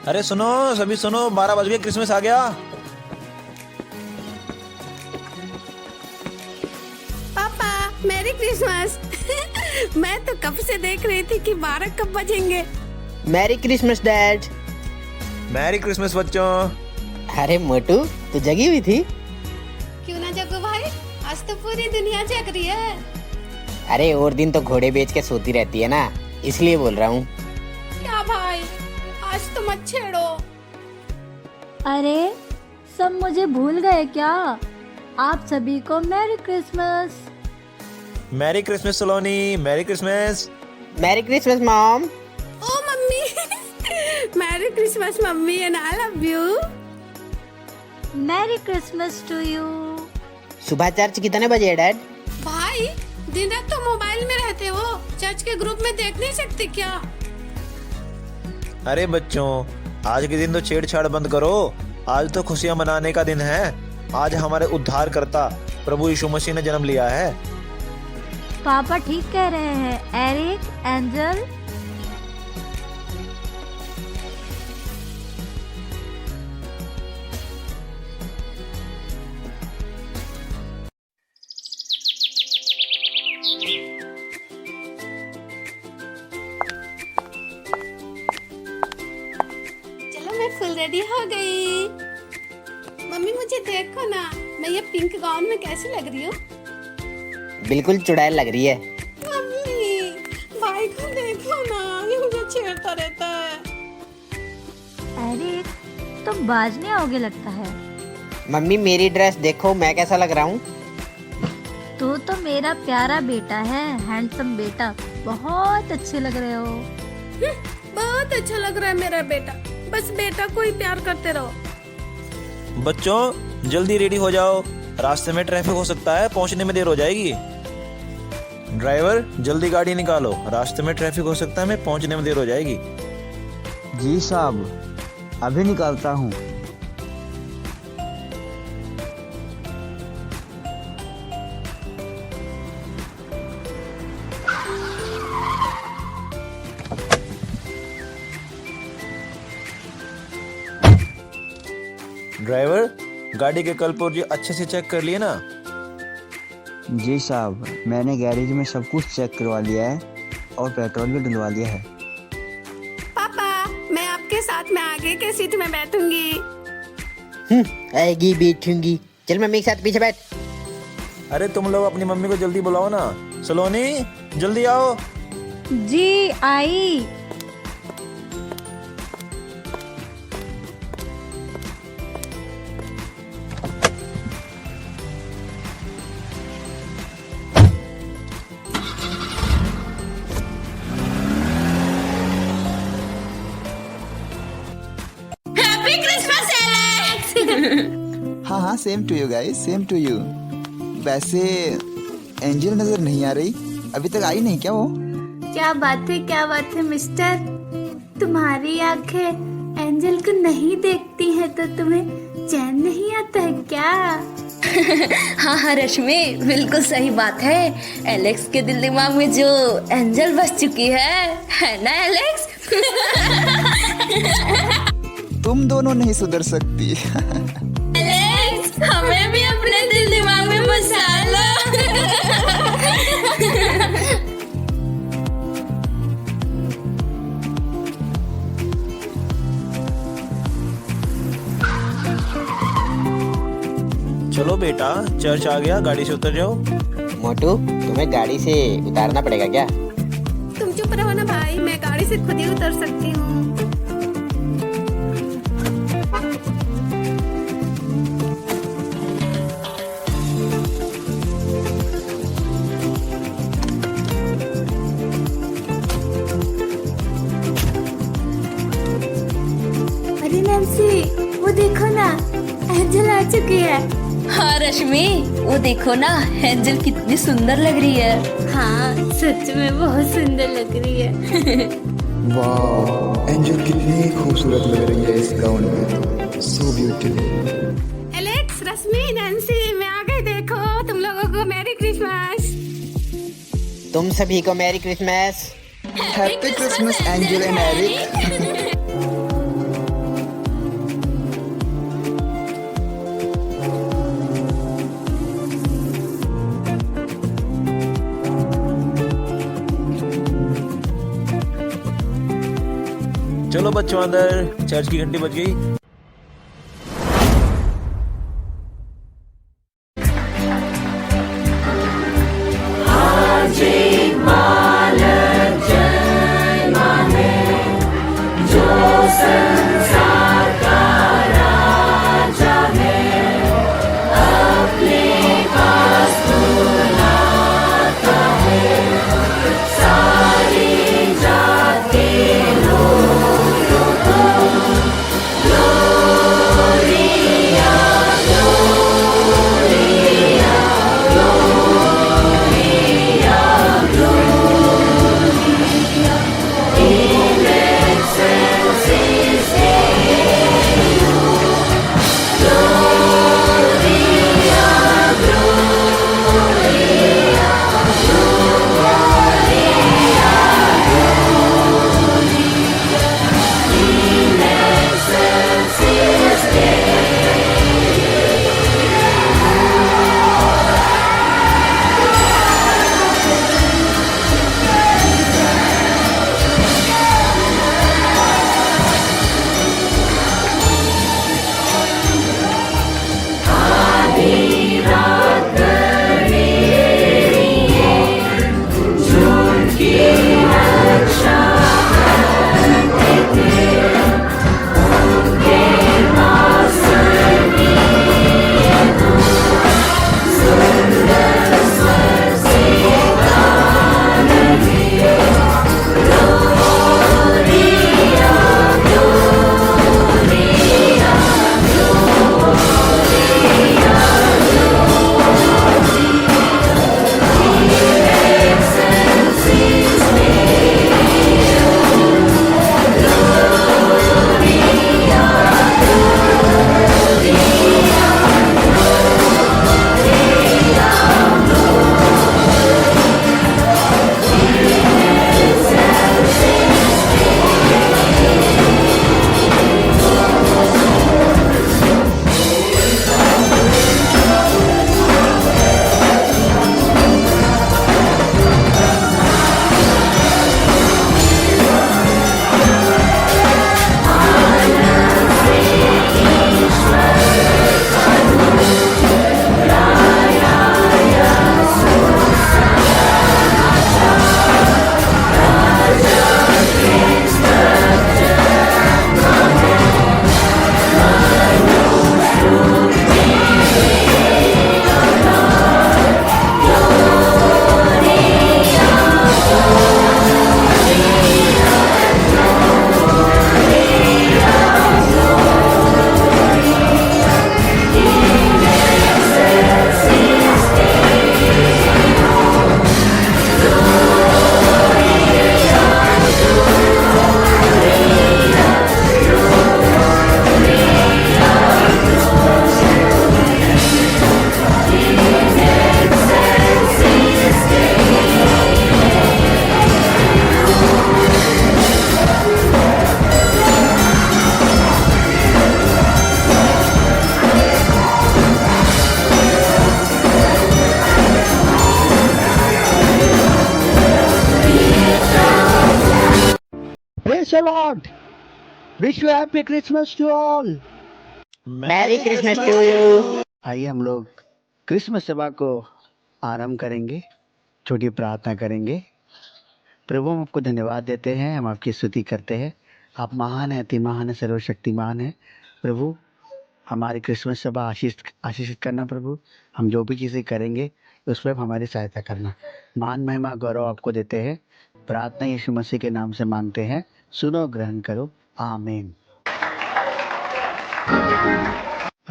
अरे सुनो, सभी सुनो, 12 बज गए, क्रिसमस आ गया। पापा मैरी क्रिसमस। मैं तो कब से देख रही थी कि 12 कब बजेंगे। Merry Christmas dad. Merry Christmas बच्चों। अरे मोटू, तू जगी हुई थी? क्यों ना जगो भाई, आज तो पूरी दुनिया जग रही है। अरे और दिन तो घोड़े बेच के सोती रहती है ना, इसलिए बोल रहा हूँ। क्या भाई, आज तो मत छेड़ो। अरे सब मुझे भूल गए क्या? आप सभी को merry Christmas. Merry Christmas Saloni, merry Christmas. Merry Christmas mom. ओ मम्मी। मैरी क्रिसमस मम्मी and I love you. Merry Christmas to you. सुबह चर्च कितने बजे है डैड? भाई दिन रात तो मोबाइल में रहते हो, चर्च के ग्रुप में देख नहीं सकते क्या? अरे बच्चों, आज के दिन तो छेड़छाड़ बंद करो। आज तो खुशियां मनाने का दिन है। आज हमारे उद्धारकर्ता प्रभु यीशु मसीह ने जन्म लिया है। पापा ठीक कह रहे हैं। Eric, Angel. चलो मैं फुल रेडी हो गई। मम्मी मुझे देखो ना, मैं ये पिंक गाउन में कैसी लग रही हूँ? बिल्कुल चुड़ैल लग रही है। मम्मी भाई को देखो ना, ये मुझे छेड़ता रहता है। एरिक, तुम बाजने आओगे लगता है। मम्मी मेरी ड्रेस देखो, मैं कैसा लग रहा हूँ? तू तो मेरा प्यारा बेटा है, हैंडसम बेटा। बहुत अच्छे लग रहे हो। बहुत अच्छा लग रहा है मेरा बेटा। बस बेटा को ही प्यार करते रहो। बच्चों जल्दी रेडी हो जाओ, रास्ते में ट्रैफिक हो सकता है, पहुंचने में देर हो जाएगी। ड्राइवर जल्दी गाड़ी निकालो, रास्ते में ट्रैफिक हो सकता है, मैं पहुंचने में देर हो जाएगी। जी साहब, अभी निकालता हूँ। ड्राइवर गाड़ी के कल पुर्जे अच्छे से चेक कर लिए ना? जी साहब, मैंने गैरेज में सब कुछ चेक करवा लिया है और पेट्रोल भी डलवा लिया है। पापा मैं आपके साथ में आगे के सीट में बैठूंगी। आएगी बैठूंगी। चल मम्मी के साथ पीछे बैठ। अरे तुम लोग अपनी मम्मी को जल्दी बुलाओ ना। सलोनी जल्दी आओ। जी आई। Happy Christmas Alex. हाँ हाँ, same to you guys, same to you. वैसे एंजल नजर नहीं आ रही, अभी तक आई नहीं क्या वो? क्या बात है मिस्टर। तुम्हारी आंखें एंजल को नहीं देखती है तो तुम्हें चैन नहीं आता है क्या? हाँ रश्मि, बिल्कुल सही बात है। एलेक्स के दिल दिमाग में जो एंजल बस चुकी है ना एलेक्स? तुम दोनों नहीं सुधर सकती। एलेक्स, हमें भी अपने दिल दिमाग में बसा लो। चलो बेटा, चर्च आ गया, गाड़ी से उतर जाओ। मोटू, तुम्हें गाड़ी से उतारना पड़ेगा क्या? तुम चुप रहो ना भाई, मैं गाड़ी से खुद ही उतर सकती हूँ। अरे नैन्सी, वो देखो ना, एंजल आ चुकी है। हाँ रश्मि, वो देखो ना, एंजल कितनी सुंदर लग रही है। हाँ सच में बहुत सुंदर लग रही है। वाह, एंजल कितनी खूबसूरत लग रही है इस गाउन में, सो ब्यूटीफुल। एलेक्स, रश्मि, नैन्सी, मैं आ गई। देखो तुम लोगों को मैरी क्रिसमस। तुम सभी को merry Christmas. Happy Christmas Angel and Eric. चलो बच्चों अंदर, चर्च की घंटी बज गई। Praise the Lord. Wish you happy Christmas to all. Merry Christmas to you. आइए हम लोग क्रिसमस सभा को आरंभ करेंगे, छोटी प्रार्थना करेंगे। प्रभु हम आपको धन्यवाद देते हैं, हम आपकी स्तुति करते हैं। आप महान हैं, अति महान है, सर्वशक्तिमान है। प्रभु हमारी क्रिसमस सभा आशीषित करना। प्रभु हम जो भी चीज़ें करेंगे उस पर हमारी सहायता करना। मान महिमा गौरव आपको देते हैं। प्रार्थना यीशु मसीह के नाम से मांगते हैं, सुनो ग्रहण करो, आमीन।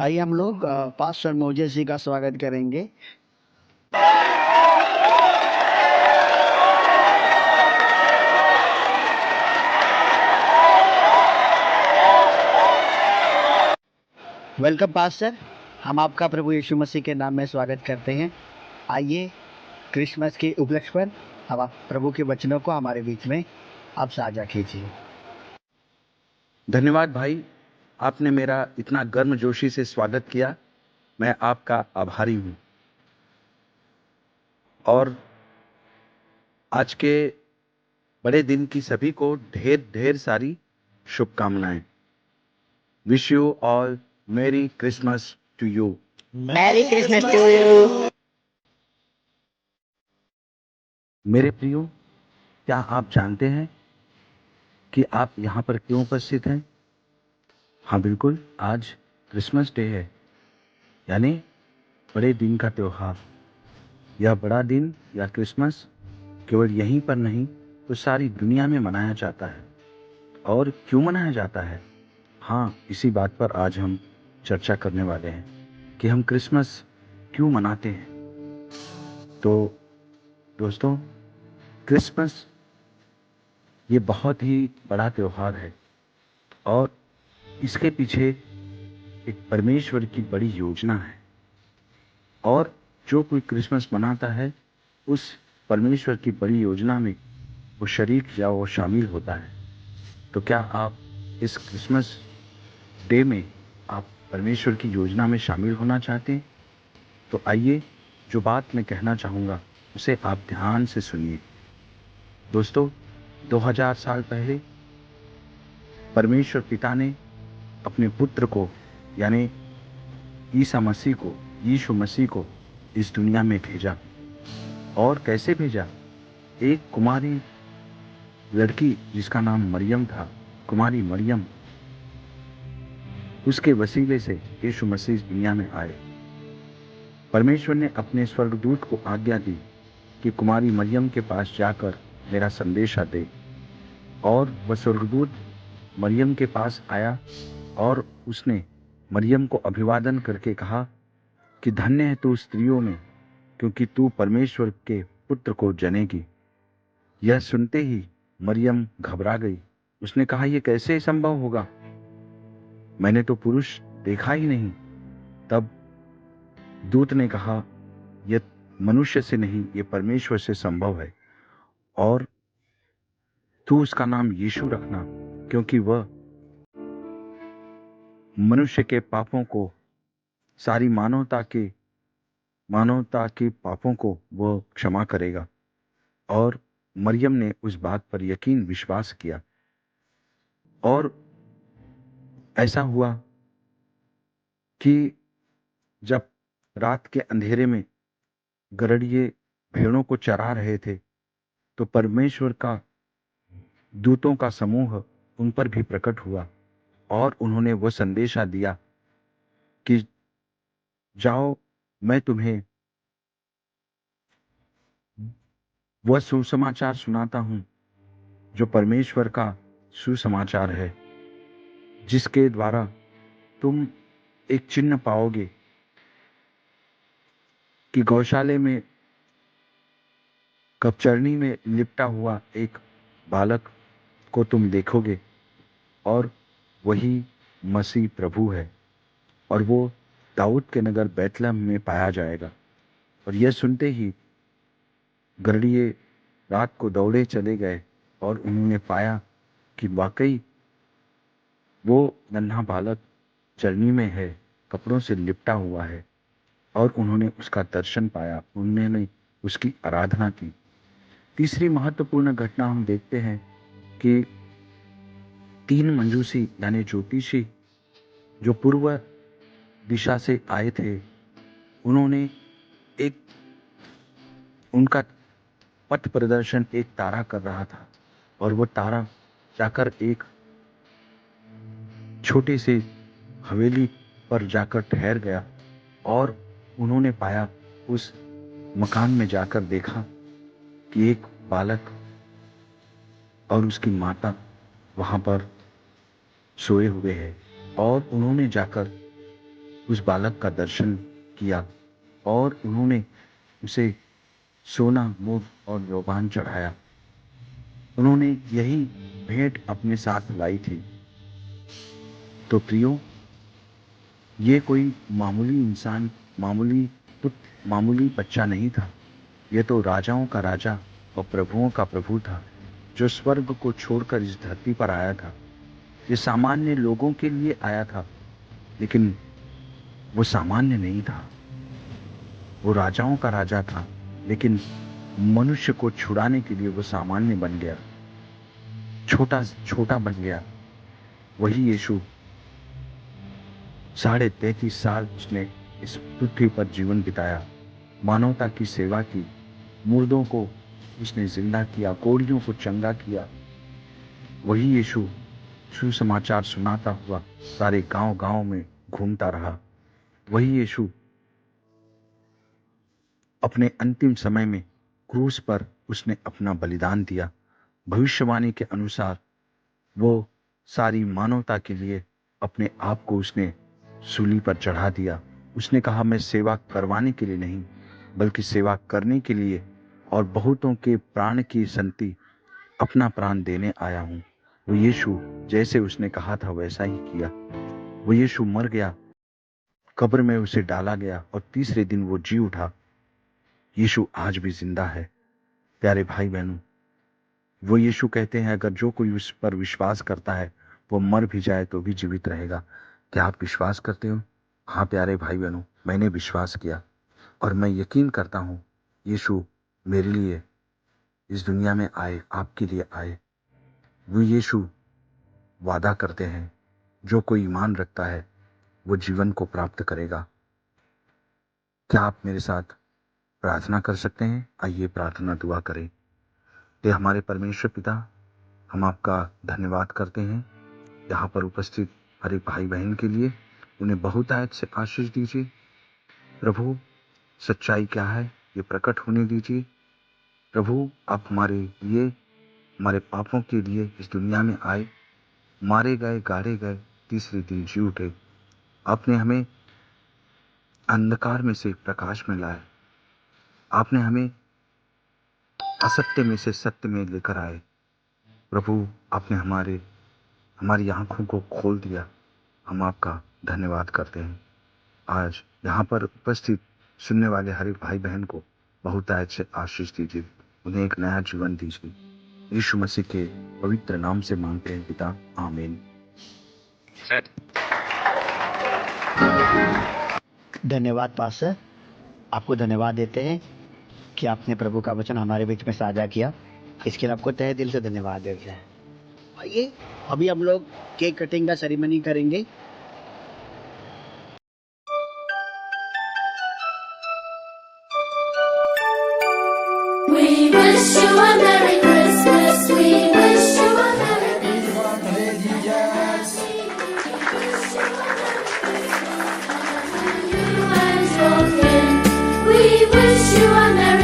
आइए हम लोग पास्टर मोजेस जी का स्वागत करेंगे। वेलकम पास्टर, हम आपका प्रभु यीशु मसीह के नाम में स्वागत करते हैं। आइए क्रिसमस के उपलक्ष्य पर अब आप प्रभु के वचनों को हमारे बीच में आप साझा कीजिए। धन्यवाद भाई, आपने मेरा इतना गर्मजोशी से स्वागत किया, मैं आपका आभारी हूँ। और आज के बड़े दिन की सभी को ढेर ढेर सारी शुभकामनाएं। Wish you all merry Christmas to you. Merry Christmas to you. मेरे प्रियो, क्या आप जानते हैं कि आप यहाँ पर क्यों उपस्थित हैं? हाँ बिल्कुल, आज क्रिसमस डे है, यानी बड़े दिन का त्योहार। यह बड़ा दिन या क्रिसमस केवल यहीं पर नहीं तो सारी दुनिया में मनाया जाता है। और क्यों मनाया जाता है? हाँ, इसी बात पर आज हम चर्चा करने वाले हैं कि हम क्रिसमस क्यों मनाते हैं। तो दोस्तों, क्रिसमस ये बहुत ही बड़ा त्योहार है और इसके पीछे एक परमेश्वर की बड़ी योजना है। और जो कोई क्रिसमस मनाता है उस परमेश्वर की बड़ी योजना में वो शरीक या वो शामिल होता है। तो क्या आप इस क्रिसमस डे में आप परमेश्वर की योजना में शामिल होना चाहते हैं? तो आइए, जो बात मैं कहना चाहूँगा उसे आप ध्यान से सुनिए। दोस्तों, 2000 साल पहले परमेश्वर पिता ने अपने पुत्र को यानी ईसा मसीह को, यीशु मसीह को इस दुनिया में भेजा। और कैसे भेजा? एक कुमारी लड़की जिसका नाम मरियम था, कुमारी मरियम, उसके वसीले से यीशु मसीह इस दुनिया में आए। परमेश्वर ने अपने स्वर्गदूत को आज्ञा दी कि कुमारी मरियम के पास जाकर मेरा संदेशा दे। और वह स्वर्गदूत मरियम के पास आया और उसने मरियम को अभिवादन करके कहा कि धन्य है तू स्त्रियों में, क्योंकि तू परमेश्वर के पुत्र को जनेगी। यह सुनते ही मरियम घबरा गई। उसने कहा, यह कैसे संभव होगा? मैंने तो पुरुष देखा ही नहीं। तब दूत ने कहा, यह मनुष्य से नहीं, यह परमेश्वर से संभव है। और तू उसका नाम यीशु रखना, क्योंकि वह मनुष्य के पापों को, सारी मानवता के पापों को वह क्षमा करेगा। और मरियम ने उस बात पर यकीन विश्वास किया। और ऐसा हुआ कि जब रात के अंधेरे में गड़रिये भेड़ों को चरा रहे थे तो परमेश्वर का दूतों का समूह उन पर भी प्रकट हुआ और उन्होंने वो संदेशा दिया कि जाओ, मैं तुम्हें वह सुसमाचार सुनाता हूं जो परमेश्वर का सुसमाचार है, जिसके द्वारा तुम एक चिन्ह पाओगे कि गौशाले में कपचरनी में लिपटा हुआ एक बालक को तुम देखोगे और वही मसीह प्रभु है और वो दाऊद के नगर बैतलहम में पाया जाएगा। और यह सुनते ही गड़रिये रात को दौड़े चले गए और उन्होंने पाया कि वाकई वो नन्हा बालक चरनी में है, कपड़ों से लिपटा हुआ है। और उन्होंने उसका दर्शन पाया, उन्होंने उसकी आराधना की। तीसरी महत्वपूर्ण घटना हम देखते हैं कि 3 मंजूसी यानी ज्योतिषी जो पूर्व दिशा से आए थे, उन्होंने उनका पथ प्रदर्शन एक तारा कर रहा था और वो तारा जाकर एक छोटी सी हवेली पर जाकर ठहर गया और उन्होंने पाया, उस मकान में जाकर देखा कि एक बालक और उसकी माता वहां पर सोए हुए हैं। और उन्होंने जाकर उस बालक का दर्शन किया और उन्होंने उसे सोना, मोद और यौवान चढ़ाया। उन्होंने यही भेंट अपने साथ लाई थी। तो प्रियो, ये कोई मामूली इंसान, मामूली बच्चा नहीं था। ये तो राजाओं का राजा और प्रभुओं का प्रभु था, जो स्वर्ग को छोड़कर इस धरती पर आया था। ये सामान्य लोगों के लिए आया था, लेकिन वो सामान्य नहीं था। वो राजाओं का राजा था, लेकिन मनुष्य को छुड़ाने के लिए वो सामान्य बन गया, छोटा बन गया वही यीशु 33.5 साल उसने इस पृथ्वी पर जीवन बिताया, मानवता की सेवा की, मुर्दों को उसने जिंदा किया, कोढ़ियों को चंगा किया। वही यीशु सुसमाचार सुनाता हुआ सारे गांव-गांव में घूमता रहा। वही यीशु अपने अंतिम समय में क्रूस पर उसने अपना बलिदान दिया। भविष्यवाणी के अनुसार वो सारी मानवता के लिए अपने आप को उसने सूली पर चढ़ा दिया। उसने कहा, मैं सेवा करवाने के लिए नहीं बल्कि सेवा करने के लिए और बहुतों के प्राण की संति अपना प्राण देने आया हूं। वो यीशु जैसे उसने कहा था वैसा ही किया। वो यीशु मर गया, कब्र में उसे डाला गया और तीसरे दिन वो जी उठा। यीशु आज भी जिंदा है। प्यारे भाई बहनों, वो यीशु कहते हैं अगर जो कोई उस पर विश्वास करता है वो मर भी जाए तो भी जीवित रहेगा। क्या आप विश्वास करते हो? हाँ प्यारे भाई बहनों, मैंने विश्वास किया और मैं यकीन करता हूँ यीशु मेरे लिए इस दुनिया में आए, आपके लिए आए। वो यीशु वादा करते हैं जो कोई ईमान रखता है वो जीवन को प्राप्त करेगा। क्या आप मेरे साथ प्रार्थना कर सकते हैं? आइए प्रार्थना दुआ करें। हे हमारे परमेश्वर पिता, हम आपका धन्यवाद करते हैं यहाँ पर उपस्थित हर एक भाई बहन के लिए। उन्हें बहुतायत से आशीष दीजिए। प्रभु, सच्चाई क्या है ये प्रकट होने दीजिए। प्रभु, आप हमारे लिए, हमारे पापों के लिए इस दुनिया में आए, मारे गए, गाड़े गए, तीसरे दिन जी उठे। आपने हमें अंधकार में से प्रकाश में लाया। आपने हमें असत्य में से सत्य में लेकर आए। प्रभु, आपने हमारी आंखों को खोल दिया। हम आपका धन्यवाद करते हैं। आज यहाँ पर उपस्थित सुनने वाले हर एक भाई बहन को बहुतायत से आशीष दीजिए, उन्हें एक नया जीवन दीजिए। यीशु मसीह के पवित्र नाम से मांगते हैं पिता, आमीन। धन्यवाद पास्टर, आपको धन्यवाद देते हैं कि आपने प्रभु का वचन हमारे बीच में साझा किया। इसके लिए आपको तहे दिल से धन्यवाद देते हैं। आइए अभी हम लोग केक कटिंग का सेरेमनी करेंगे। We wish you a Merry Christmas. We wish you a Merry Christmas. You and your kin. We wish you a Merry